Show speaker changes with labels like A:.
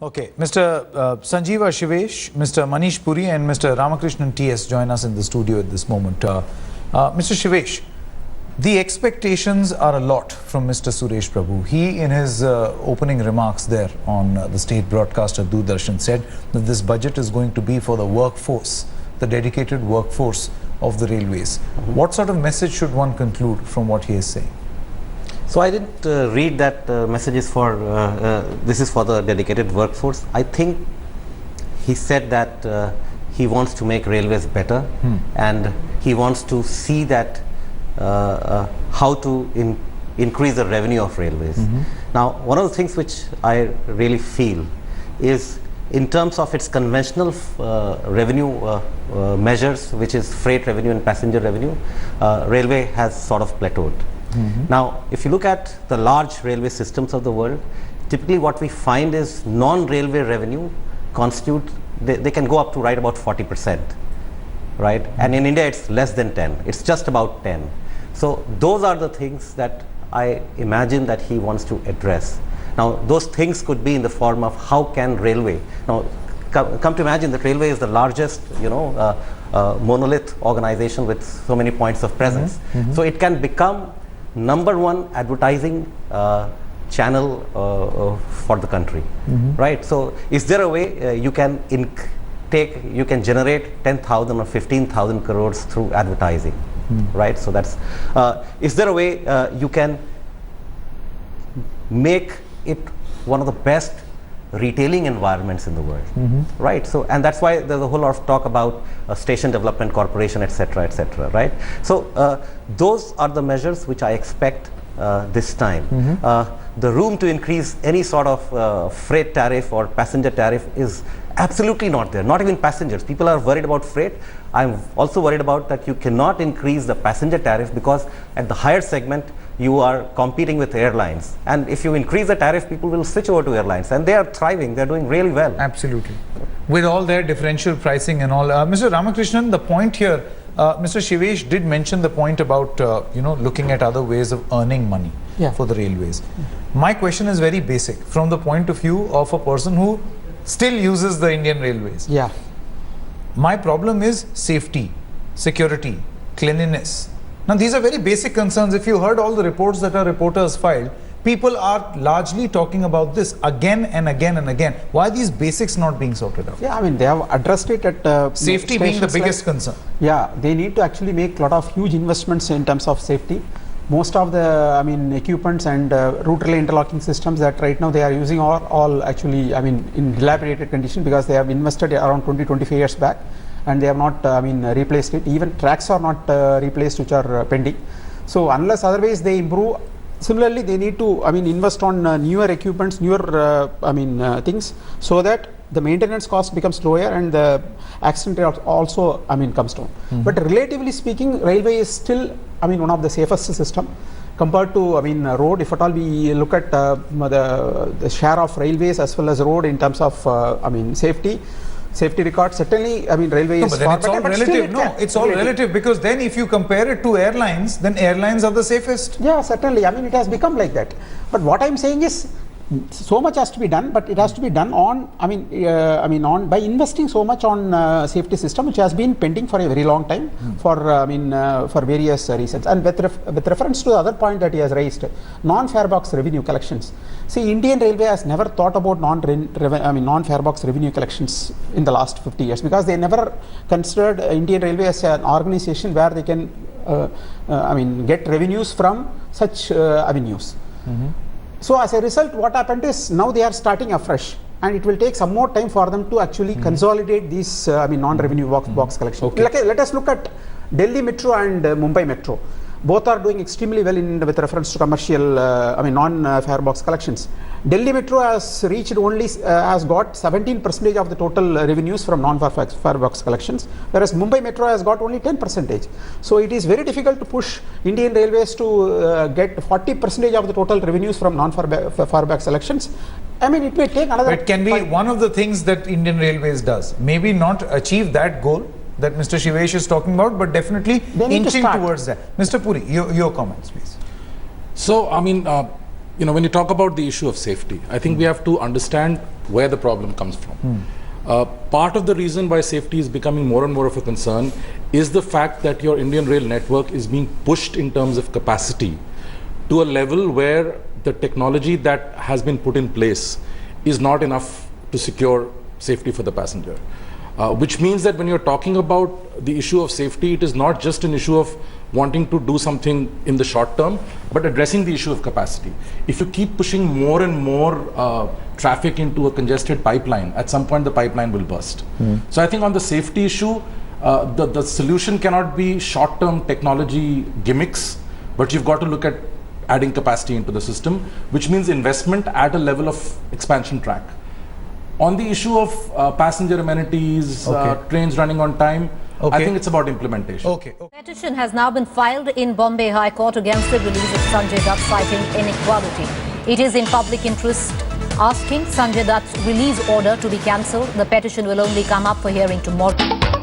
A: Okay, Mr. Sanjeeva Shivesh, Mr. Manish Puri and Mr. Ramakrishnan TS join us in the studio at this moment. Mr. Shivesh, the expectations are a lot from Mr. Suresh Prabhu. He, in his opening remarks there on the state broadcast of Doordarshan, said that this budget is going to be for the workforce, the dedicated workforce of the railways. What sort of message should one conclude from what he is saying?
B: So I didn't read that message is for, this is for the dedicated workforce. I think he said that he wants to make railways better and he wants to see that how to increase the revenue of railways. Now, one of the things which I really feel is in terms of its conventional revenue measures, which is freight revenue and passenger revenue, railway has sort of plateaued. Now, if you look at the large railway systems of the world, typically what we find is non-railway revenue constitute, they can go up to right about 40%, right? And in India, it's less than 10. It's just about 10. So those are the things that I imagine that he wants to address. Now, those things could be in the form of how can railway, now come to imagine that railway is the largest, monolith organization with so many points of presence. So it can become #1 advertising channel for the country, right? So is there a way you can generate 10,000 or 15,000 crores through advertising, right? So that's, is there a way you can make it one of the best retailing environments in the world, right? So, and that's why there's a whole lot of talk about station development corporation, etc., right? So those are the measures which I expect this time. The room to increase any sort of freight tariff or passenger tariff is absolutely not there, not even passengers. People are worried about freight. I'm also worried about that you cannot increase the passenger tariff because at the higher segment you are competing with airlines, and if you increase the tariff, people will switch over to airlines, and they are thriving, they're doing really well.
A: Absolutely. With all their differential pricing and all. Mr. Ramakrishnan, the point here, Mr. Shivesh did mention the point about looking at other ways of earning money for the railways. My question is very basic from the point of view of a person who still uses the Indian Railways. My problem is safety, security, cleanliness. Now, these are very basic concerns. If you heard all the reports that our reporters filed, people are largely talking about this again and again and again. Why are these basics not being sorted out?
C: Yeah, I mean, they have addressed it at
A: safety being the biggest concern.
C: Yeah, they need to actually make a lot of huge investments in terms of safety. Most of the, equipments and route relay interlocking systems that right now they are using are all actually, in dilapidated condition because they have invested around 20-25 years back and they have not, replaced it. Even tracks are not replaced, which are pending. So unless otherwise they improve, similarly they need to, invest on newer equipments, newer, things, so that the maintenance cost becomes lower and the accident rate also, comes down. But relatively speaking, railway is still, one of the safest system compared to, road. If at all we look at the share of railways as well as road in terms of, safety record, certainly, railway is far better, but
A: relative. No, it's all relative, because then if you compare it to airlines, then airlines are the safest.
C: Yeah, certainly. It has become like that. But what I'm saying is, so much has to be done, but it has to be done on, by investing so much on safety system, which has been pending for a very long time for, for various reasons. And with reference to the other point that he has raised, non-fare box revenue collections. See, Indian Railway has never thought about non-fare box revenue collections in the last 50 years because they never considered Indian Railway as an organization where they can, get revenues from such avenues. So as a result, what happened is now they are starting afresh, and it will take some more time for them to actually consolidate these non-revenue box collection. Let us look at Delhi Metro and Mumbai Metro. Both are doing extremely well with reference to commercial, non-fare box collections. Delhi Metro has reached only, has got 17% of the total revenues from non-fare box collections, whereas Mumbai Metro has got only 10%. So it is very difficult to push Indian Railways to get 40% of the total revenues from non-fare box collections. It may take another.
A: It can be one of the things that Indian Railways does. Maybe not achieve that goal that Mr. Shivesh is talking about, but definitely inching towards that. Mr. Puri, your comments, please.
D: So, when you talk about the issue of safety, I think we have to understand where the problem comes from. Part of the reason why safety is becoming more and more of a concern is the fact that your Indian rail network is being pushed in terms of capacity to a level where the technology that has been put in place is not enough to secure safety for the passenger. Which means that when you're talking about the issue of safety, it is not just an issue of wanting to do something in the short term, but addressing the issue of capacity. If you keep pushing more and more traffic into a congested pipeline, at some point the pipeline will burst. So I think on the safety issue, the solution cannot be short-term technology gimmicks, but you've got to look at adding capacity into the system, which means investment at a level of expansion track. On the issue of passenger amenities, trains running on time, I think it's about implementation.
E: Petition has now been filed in Bombay High Court against the release of Sanjay Dutt, citing inequality. It is in public interest asking Sanjay Dutt's release order to be cancelled. The petition will only come up for hearing tomorrow.